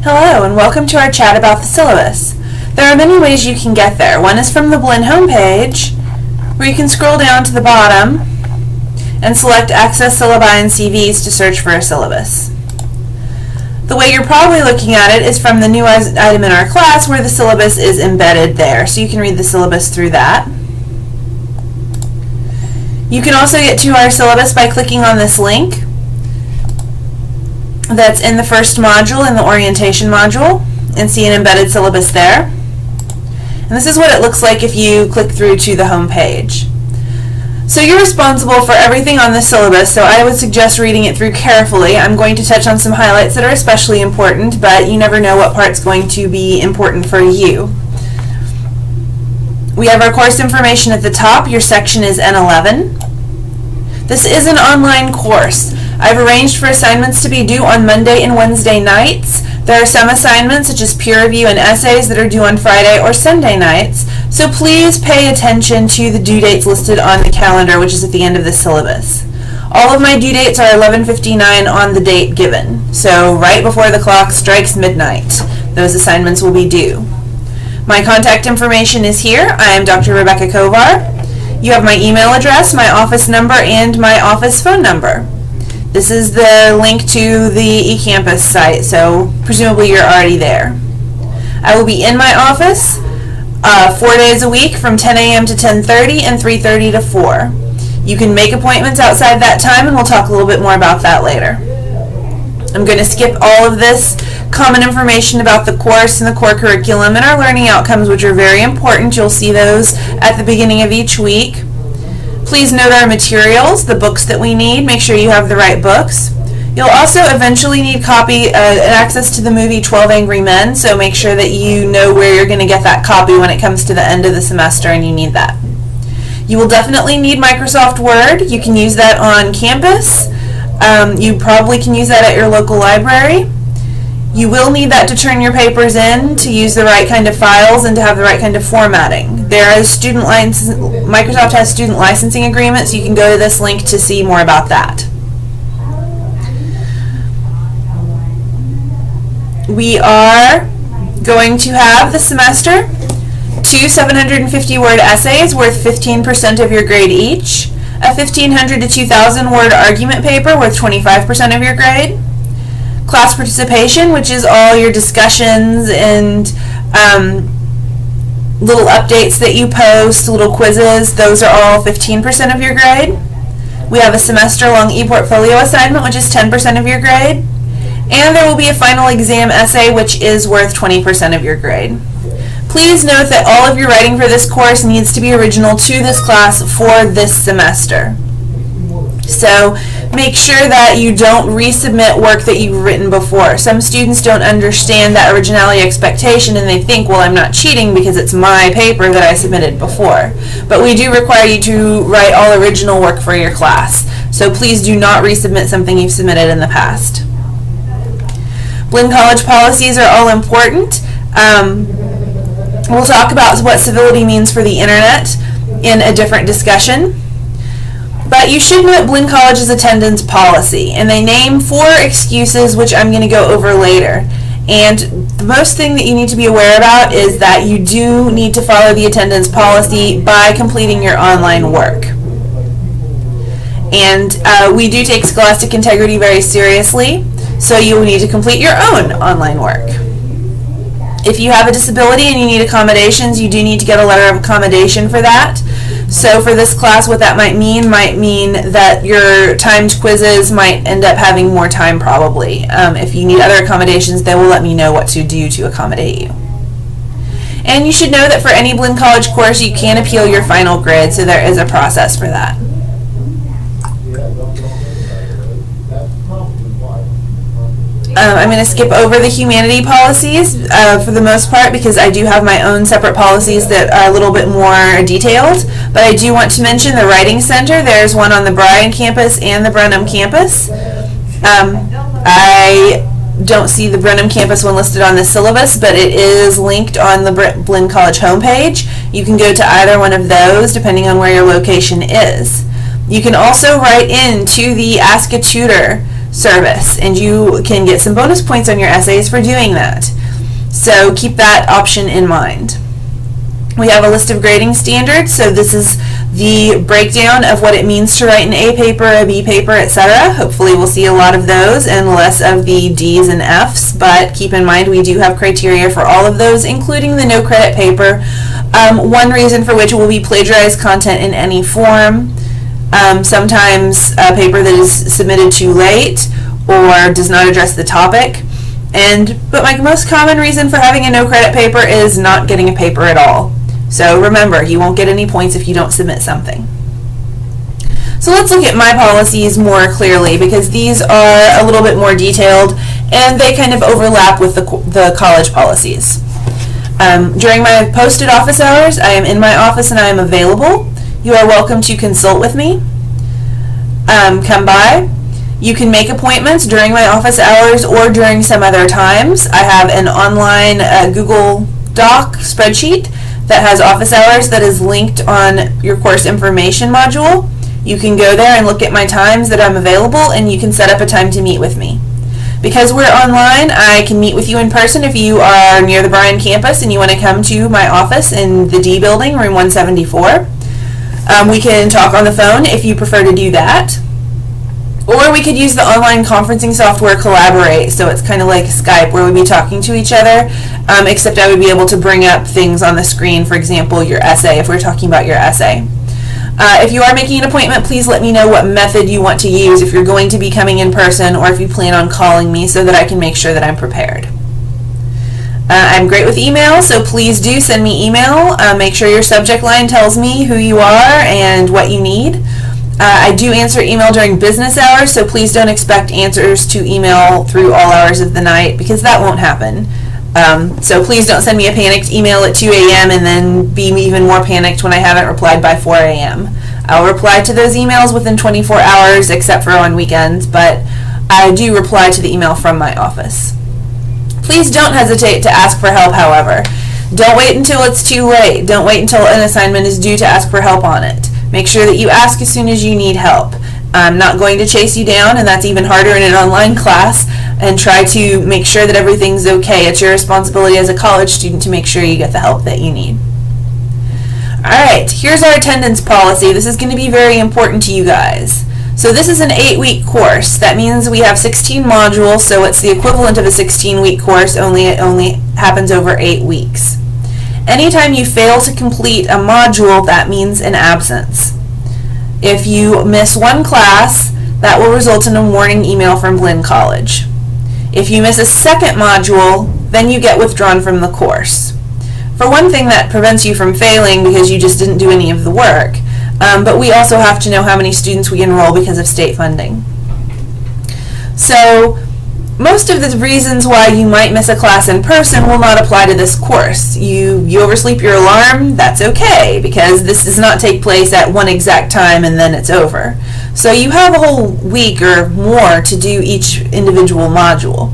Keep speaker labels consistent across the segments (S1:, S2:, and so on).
S1: Hello and welcome to our chat about the syllabus. There are many ways you can get there. One is from the Blinn homepage, where you can scroll down to the bottom and select Access Syllabi and CVs to search for a syllabus. The way you're probably looking at it is from the new item in our class where the syllabus is embedded there, so you can read the syllabus through that. You can also get to our syllabus by clicking on this link that's in the first module, in the orientation module, and see an embedded syllabus there. And this is what it looks like if you click through to the home page. So you're responsible for everything on the syllabus, so I would suggest reading it through carefully. I'm going to touch on some highlights that are especially important, but you never know what part's going to be important for you. We have our course information at the top. Your section is N11. This is an online course. I've arranged for assignments to be due on Monday and Wednesday nights. There are some assignments, such as peer review and essays, that are due on Friday or Sunday nights. So please pay attention to the due dates listed on the calendar, which is at the end of the syllabus. All of my due dates are 11:59 on the date given. So right before the clock strikes midnight, those assignments will be due. My contact information is here. I am Dr. Rebecca Kovar. You have my email address, my office number, and my office phone number. This is the link to the eCampus site, so presumably you're already there. I will be in my office 4 days a week from 10 a.m. to 10:30 and 3:30 to 4. You can make appointments outside that time, and we'll talk a little bit more about that later. I'm going to skip all of this common information about the course and the core curriculum and our learning outcomes, which are very important. You'll see those at the beginning of each week. Please note our materials, the books that we need. Make sure you have the right books. You'll also eventually need access to the movie 12 Angry Men, so make sure that you know where you're going to get that copy when it comes to the end of the semester, and you need that. You will definitely need Microsoft Word. You can use that on campus. You probably can use that at your local library. You will need that to turn your papers in, to use the right kind of files, and to have the right kind of formatting. There is Microsoft has student licensing agreements. You can go to this link to see more about that. We are going to have this semester 2 750-word essays worth 15% of your grade each, a 1,500 to 2,000 word argument paper worth 25% of your grade, class participation, which is all your discussions and little updates that you post, little quizzes. Those are all 15% of your grade. We have a semester-long e-portfolio assignment, which is 10% of your grade. And there will be a final exam essay, which is worth 20% of your grade. Please note that all of your writing for this course needs to be original to this class for this semester. So make sure that you don't resubmit work that you've written before. Some students don't understand that originality expectation, and they think, well, I'm not cheating because it's my paper that I submitted before. But we do require you to write all original work for your class. So please do not resubmit something you've submitted in the past. Blinn College policies are all important. We'll talk about what civility means for the internet in a different discussion. But you should know Blinn College's attendance policy, and they name 4 excuses, which I'm going to go over later. And the most thing that you need to be aware about is that you do need to follow the attendance policy by completing your online work. And we do take scholastic integrity very seriously, so you will need to complete your own online work. If you have a disability and you need accommodations, you do need to get a letter of accommodation for that. So for this class, what that might mean that your timed quizzes might end up having more time probably. If you need other accommodations, they will let me know what to do to accommodate you. And you should know that for any Blinn College course, you can appeal your final grade, so there is a process for that. I'm going to skip over the humanity policies for the most part because I do have my own separate policies that are a little bit more detailed, but I do want to mention the Writing Center. There's one on the Bryan campus and the Brenham campus. I don't see the Brenham campus one listed on the syllabus, but it is linked on the Blinn College homepage. You can go to either one of those depending on where your location is. You can also write in to the Ask a Tutor service, and you can get some bonus points on your essays for doing that. So keep that option in mind. We have a list of grading standards, so this is the breakdown of what it means to write an A paper, a B paper, etc. Hopefully we'll see a lot of those and less of the D's and F's, but keep in mind we do have criteria for all of those, including the no credit paper. One reason for which will be plagiarized content in any form. Sometimes a paper that is submitted too late or does not address the topic. But my most common reason for having a no credit paper is not getting a paper at all. So remember, you won't get any points if you don't submit something. So let's look at my policies more clearly, because these are a little bit more detailed and they kind of overlap with the college policies. During my posted office hours, I am in my office and I am available. You are welcome to consult with me. Come by. You can make appointments during my office hours or during some other times. I have an online Google Doc spreadsheet that has office hours that is linked on your course information module. You can go there and look at my times that I'm available, and you can set up a time to meet with me. Because we're online, I can meet with you in person if you are near the Bryan campus and you want to come to my office in the D building, room 174. We can talk on the phone if you prefer to do that. Or we could use the online conferencing software Collaborate, so it's kind of like Skype where we'd be talking to each other, except I would be able to bring up things on the screen, for example, your essay, if we're talking about your essay. If you are making an appointment, please let me know what method you want to use, if you're going to be coming in person or if you plan on calling me, so that I can make sure that I'm prepared. I'm great with email, so please do send me email. Make sure your subject line tells me who you are and what you need. I do answer email during business hours, so please don't expect answers to email through all hours of the night, because that won't happen. So please don't send me a panicked email at 2 a.m. and then be even more panicked when I haven't replied by 4 a.m. I'll reply to those emails within 24 hours, except for on weekends, but I do reply to the email from my office. Please don't hesitate to ask for help, however. Don't wait until it's too late. Don't wait until an assignment is due to ask for help on it. Make sure that you ask as soon as you need help. I'm not going to chase you down, and that's even harder in an online class, and try to make sure that everything's okay. It's your responsibility as a college student to make sure you get the help that you need. Alright, here's our attendance policy. This is going to be very important to you guys. So this is an 8-week course. That means we have 16 modules, so it's the equivalent of a 16-week course, only it only happens over 8 weeks. Anytime you fail to complete a module, that means an absence. If you miss one class, that will result in a warning email from Blinn College. If you miss a second module, then you get withdrawn from the course. For one thing, that prevents you from failing because you just didn't do any of the work, but we also have to know how many students we enroll because of state funding. So most of the reasons why you might miss a class in person will not apply to this course. You oversleep your alarm, that's okay, because this does not take place at one exact time and then it's over. So you have a whole week or more to do each individual module.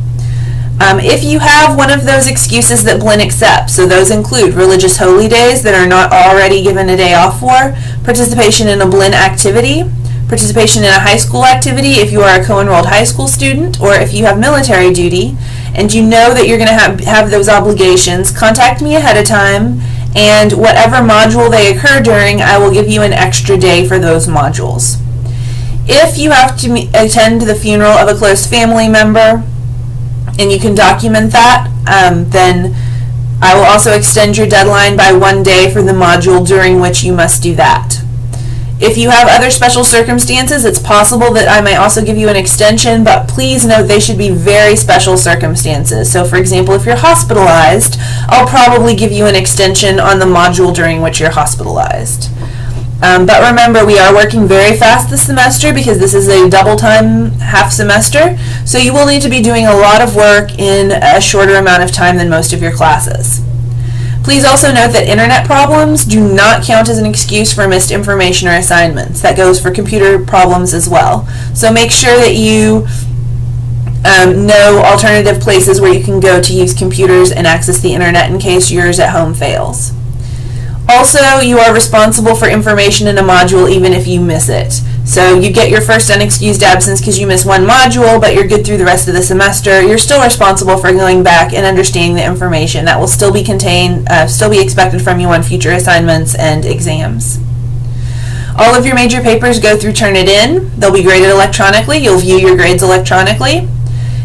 S1: If you have one of those excuses that Blinn accepts, so those include religious holy days that are not already given a day off for, participation in a Blinn activity, participation in a high school activity if you are a co-enrolled high school student, or if you have military duty and you know that you're going to have those obligations, contact me ahead of time, and whatever module they occur during, I will give you an extra day for those modules. If you have to attend the funeral of a close family member and you can document that, then I will also extend your deadline by 1 day for the module during which you must do that. If you have other special circumstances, it's possible that I may also give you an extension, but please note they should be very special circumstances. So for example, if you're hospitalized, I'll probably give you an extension on the module during which you're hospitalized. But remember, we are working very fast this semester because this is a double time half semester, so you will need to be doing a lot of work in a shorter amount of time than most of your classes. Please also note that internet problems do not count as an excuse for missed information or assignments. That goes for computer problems as well. So make sure that you know alternative places where you can go to use computers and access the internet in case yours at home fails. Also, you are responsible for information in a module even if you miss it. So you get your first unexcused absence because you miss one module, but you're good through the rest of the semester. You're still responsible for going back and understanding the information. That will still be expected from you on future assignments and exams. All of your major papers go through Turnitin. They'll be graded electronically. You'll view your grades electronically.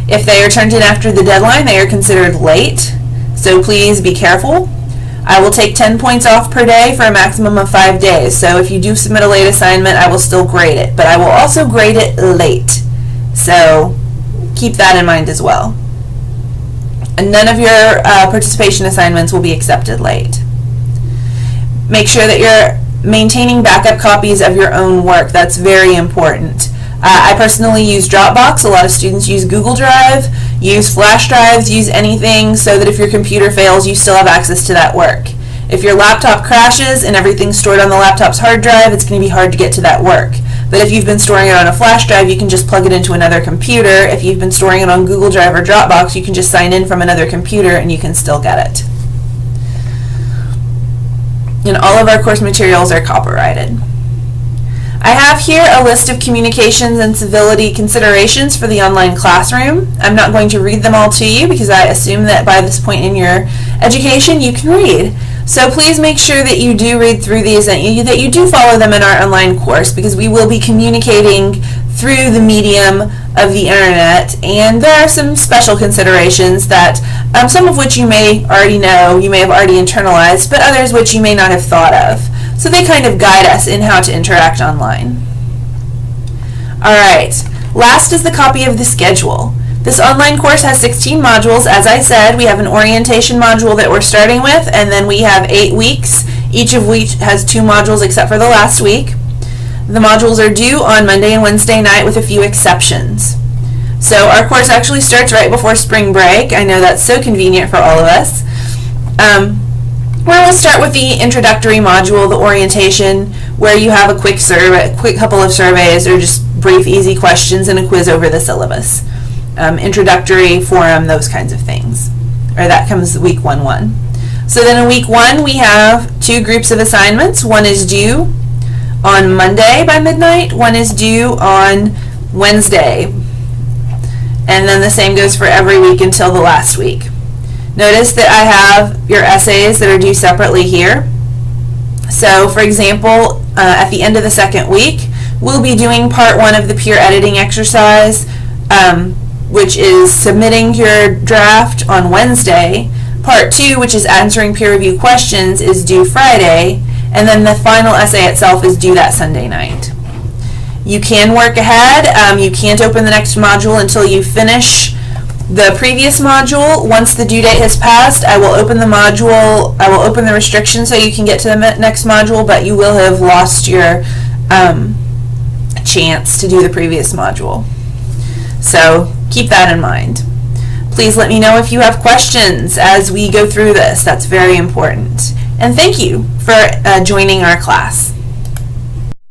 S1: If they are turned in after the deadline, they are considered late. So please be careful. I will take 10 points off per day for a maximum of 5 days. So if you do submit a late assignment, I will still grade it, but I will also grade it late. So keep that in mind as well. And none of your participation assignments will be accepted late. Make sure that you're maintaining backup copies of your own work. That's very important. I personally use Dropbox. A lot of students use Google Drive, use flash drives, use anything so that if your computer fails, you still have access to that work. If your laptop crashes and everything's stored on the laptop's hard drive, it's going to be hard to get to that work. But if you've been storing it on a flash drive, you can just plug it into another computer. If you've been storing it on Google Drive or Dropbox, you can just sign in from another computer and you can still get it. And all of our course materials are copyrighted. I have here a list of communications and civility considerations for the online classroom. I'm not going to read them all to you because I assume that by this point in your education you can read. So please make sure that you do read through these and that you do follow them in our online course, because we will be communicating through the medium of the internet, and there are some special considerations that some of which you may already know, you may have already internalized, but others which you may not have thought of. So they kind of guide us in how to interact online. Alright, last is the copy of the schedule. This online course has 16 modules. As I said, we have an orientation module that we're starting with, and then we have 8 weeks, each of which has 2 modules except for the last week. The modules are due on Monday and Wednesday night with a few exceptions. So our course actually starts right before spring break. I know that's so convenient for all of us. Where we'll start with the introductory module, the orientation, where you have a quick couple of surveys or just brief, easy questions and a quiz over the syllabus. Introductory, forum, those kinds of things. Or that comes week 1-1. So then in week 1 we have 2 groups of assignments. One is due on Monday by midnight, one is due on Wednesday. And then the same goes for every week until the last week. Notice that I have your essays that are due separately here. So for example, at the end of the second week, we'll be doing part 1 of the peer editing exercise, which is submitting your draft on Wednesday. Part 2, which is answering peer review questions, is due Friday, and then the final essay itself is due that Sunday night. You can work ahead. You can't open the next module until you finish the previous module. Once the due date has passed, I will open the module, I will open the restriction so you can get to the next module, but you will have lost your chance to do the previous module. So keep that in mind. Please let me know if you have questions as we go through this. That's very important. And thank you for joining our class.